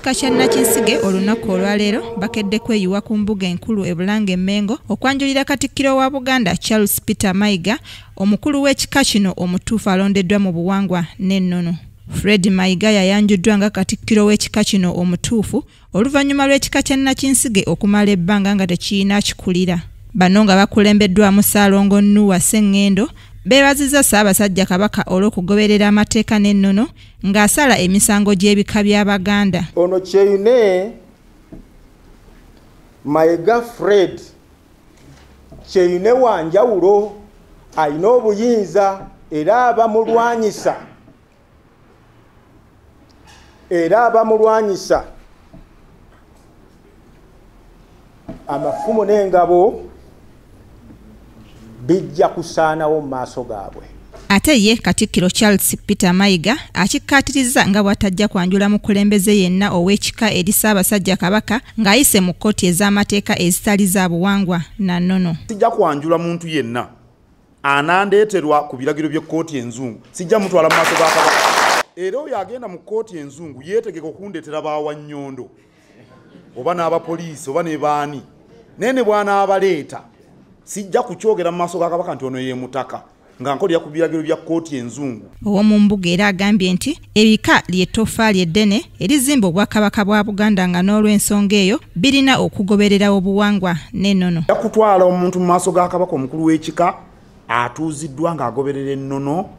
w'ekika kya Nakinsige olunaku olwaleero bakedde kweyiwa ku mbuga enkulu e Bulange Mengo okwanjulira Katikkiro wa Buganda Charles Peter Mayiga omukulu w'ekika kino omutuufu alondeddwa mu buwangwa n'ennono. Fred Mayiga yayanjuddwa nga Katikkiro w'ekika kino omutuufu oluvannyuma lw'ekika kya Nakinsige okumala ebbanga nga tekirina kikulira. Bano nga bakulembeddwamu Ssaalongo Nuwa Sseŋŋendo beebazizza Ssaabasajja Kabaka olw'okugoberera amateeka n'ennono ng'asala emisango gy'ebika by'Abaganda. Ono Kyeyune Mayiga Fred Kyeyune wa njawulo alina obuyinza era abamulwanyisa amafumu n'engabo bijja kusaanawo mu maaso gaabwe. Ate ye Katikkiro Charles Peter Mayiga akikkaatiriza nga bw'atajja kwanjula mukulembeze yenna ow'ekika eri Ssaabasajja Kabaka ng'ayise mu kkooti ez'amateeka ezitali za buwangwa na nnono. Sijja kwanjula muntu yenna anandeeterwa ku biragiro by'ekkooti enzungu, sijja mutwala mu maaso ga Kabaka. Era oyo agenda mu kkooti enzungu yeetegeka okundeetera baawannyondo oba n'abapoliisi oba ne baani nene bw'anaabaleeta sijja kukyogera mu maaso ga Kabaka nti ono ye mutaka nga nkolera ku biragiro bya kkooti enzungu. Ow'omu mbuga era agambye nti ebika ly'ettoffaali eddene erizimba Obwakabaka bwa Buganda nga n'olw'ensonga eyo birina okugoberera obuwangwa n'ennono. Yakutwala omuntu mu maaso ga Kabaka omukulu w'ekika atuuziddwa ng'agoberera ennono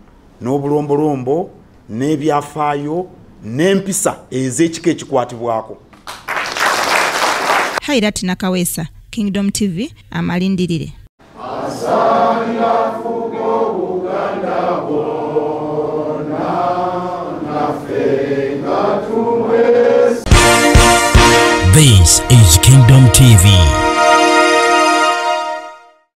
n'obulombolombo n'ebyafaayo n'empisa ez'ekika ekikwatibwako. Hairat Nakaweesa, Kingdom TV, amalindirire. This is Kingdom TV.